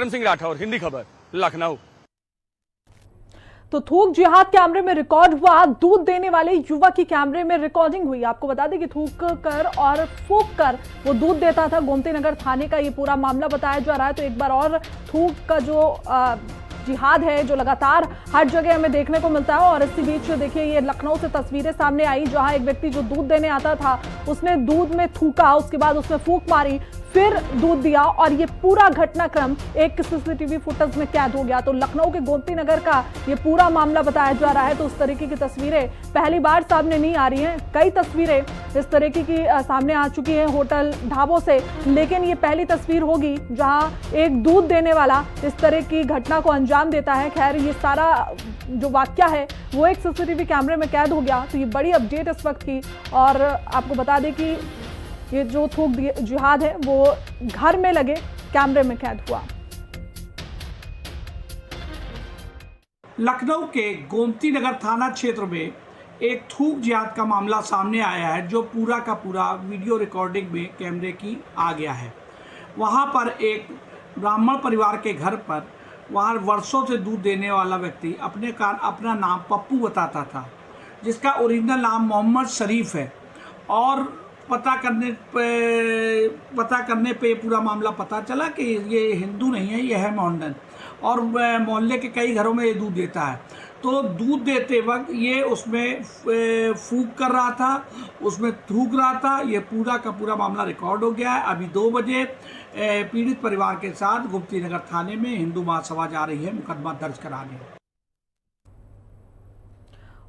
विक्रम सिंह राठौर, हिंदी खबर, लखनऊ। तो थूक जिहाद कैमरे में रिकॉर्ड हुआ, दूध देने वाले युवक की कैमरे में रिकॉर्डिंग हुई। आपको बता दें कि थूक कर और फूंक कर वो दूध देता था। गोमती नगर थाने का ये पूरा मामला बताया जा रहा है। तो एक बार और थूक का जो जिहाद है जो लगातार हर जगह हमें देखने को मिलता है। और इसी बीच देखिए ये लखनऊ से तस्वीरें सामने आई, जहां एक व्यक्ति जो दूध देने आता था उसने दूध में थूका, उसके बाद उसने फूंक मारी, फिर दूध दिया और ये पूरा घटनाक्रम एक सीसीटीवी फुटेज में कैद हो गया। तो लखनऊ के गोमती नगर का ये पूरा मामला बताया जा रहा है। तो उस तरीके की तस्वीरें पहली बार सामने नहीं आ रही हैं, कई तस्वीरें इस तरीके की सामने आ चुकी हैं होटल ढाबों से, लेकिन ये पहली तस्वीर होगी जहां एक दूध देने वाला इस तरह की घटना को अंजाम देता है। खैर ये सारा जो वाकया है वो एक सीसीटीवी कैमरे में कैद हो गया। तो ये बड़ी अपडेट इस वक्त की। और आपको बता दें कि ये जो थूक जिहाद है वो घर में लगे कैमरे में कैद हुआ। लखनऊ के गोमती नगर थाना क्षेत्र में एक थूक जिहाद का मामला सामने आया है, जो पूरा का पूरा वीडियो रिकॉर्डिंग में कैमरे की आ गया है। वहां पर एक ब्राह्मण परिवार के घर पर वहां वर्षों से दूध देने वाला व्यक्ति अपना नाम पप्पू बताता था, जिसका ओरिजिनल नाम मोहम्मद शरीफ है। और पता करने पे पूरा मामला पता चला कि ये हिंदू नहीं है, ये है मोहम्मदन, और मोहल्ले के कई घरों में ये दूध देता है। तो दूध देते वक्त ये उसमें फूंक कर रहा था, उसमें थूक रहा था। ये पूरा का पूरा मामला रिकॉर्ड हो गया है। अभी 2 बजे पीड़ित परिवार के साथ गोमती नगर थाने में हिंदू महासभा जा रही है मुकदमा दर्ज कराने।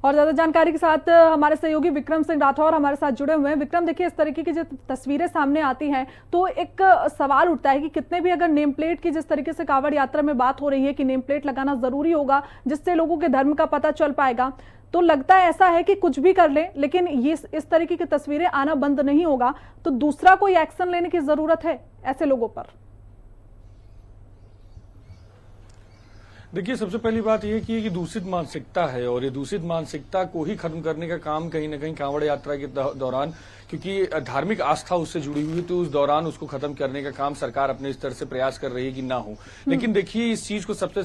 और ज्यादा जानकारी के साथ हमारे सहयोगी विक्रम सिंह राठौर हमारे साथ जुड़े हुए हैं। विक्रम, देखिए इस तरीके की जो तस्वीरें सामने आती हैं तो एक सवाल उठता है कि कितने भी अगर नेम प्लेट की जिस तरीके से कांवड़ यात्रा में बात हो रही है कि नेम प्लेट लगाना जरूरी होगा जिससे लोगों के धर्म का पता चल पाएगा, तो लगता है ऐसा है कि कुछ भी कर ले लेकिन ये इस तरीके की तस्वीरें आना बंद नहीं होगा, तो दूसरा कोई एक्शन लेने की जरूरत है ऐसे लोगों पर। देखिए, सबसे पहली बात यह कि दूषित मानसिकता है और ये दूषित मानसिकता को ही खत्म करने का काम कहीं ना कहीं कांवड़ यात्रा के दौरान, क्योंकि धार्मिक आस्था उससे जुड़ी हुई है, तो उस दौरान उसको खत्म करने का काम सरकार अपने स्तर से प्रयास कर रही है कि ना हो। लेकिन देखिए, इस चीज को सबसे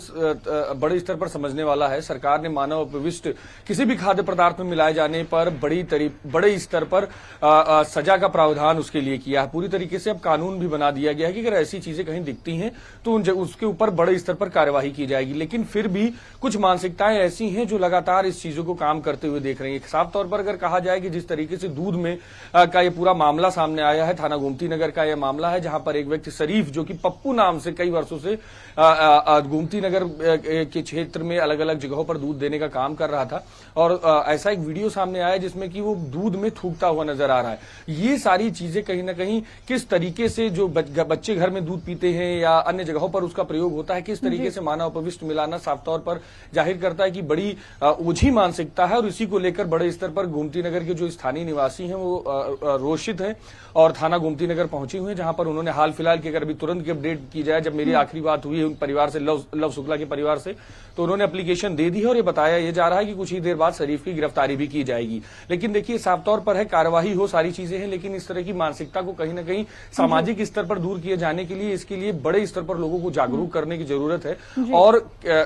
बड़े स्तर पर समझने वाला है सरकार ने मानव अपविष्ट किसी भी खाद्य पदार्थ में मिलाए जाने पर बड़े स्तर पर सजा का प्रावधान उसके लिए किया है। पूरी तरीके से अब कानून भी बना दिया गया है कि अगर ऐसी चीजें कहीं दिखती हैं तो उसके ऊपर बड़े स्तर पर कार्यवाही की जाएगी। लेकिन फिर भी कुछ मानसिकताएं ऐसी हैं जो लगातार इस चीजों को काम करते हुए देख रही है। साफ तौर पर अगर कहा जाए कि जिस तरीके से दूध में का ये पूरा मामला सामने आया है, थाना गोमती नगर का यह मामला है, जहां पर एक व्यक्ति शरीफ जो कि पप्पू नाम से कई वर्षों से गोमती नगर के क्षेत्र में अलग अलग जगहों पर दूध देने का काम कर रहा था। और ऐसा एक वीडियो सामने आया जिसमें कि वो दूध में थूकता हुआ नजर आ रहा है। ये सारी चीजें कहीं ना कहीं किस तरीके से जो बच्चे घर में दूध पीते हैं या अन्य जगहों पर उसका प्रयोग होता है, किस तरीके से मानव अपविष्ट मिलाना साफ तौर पर जाहिर करता है कि बड़ी ओझी मानसिकता है। और इसी को लेकर बड़े स्तर पर गोमती नगर के जो स्थानीय निवासी हैं वो रोषित हैं और थाना गोमती नगर पहुंचे हुए हैं, जहां पर उन्होंने हाल फिलहाल की अगर अभी तुरंत की अपडेट की जाए, जब मेरी आखिरी बात हुई उन परिवार से, लव शुक्ला के परिवार से, तो उन्होंने एप्लीकेशन दे दी है और ये बताया ये जा रहा है कि कुछ ही देर बाद शरीफ की गिरफ्तारी भी की जाएगी। लेकिन देखिए, साफ तौर पर है कार्यवाही हो, सारी चीजें हैं, लेकिन इस तरह की मानसिकता को कहीं ना कहीं सामाजिक स्तर पर दूर किए जाने के लिए इसके लिए बड़े स्तर पर लोगों को जागरूक करने की जरूरत है। और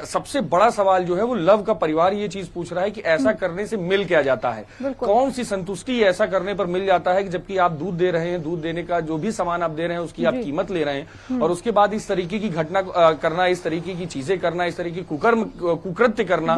सबसे बड़ा सवाल जो है वो लव का परिवार ये चीज पूछ रहा है कि ऐसा करने से मिल क्या जाता है, कौन सी संतुष्टि ऐसा करने पर मिल जाता है कि जबकि आप दूध दे रहे हैं, दूध देने का जो भी सामान आप दे रहे हैं उसकी आप कीमत ले रहे हैं, और उसके बाद इस तरीके की घटना करना, इस तरीके की चीजें करना, इस तरीके की कुकृत्य करना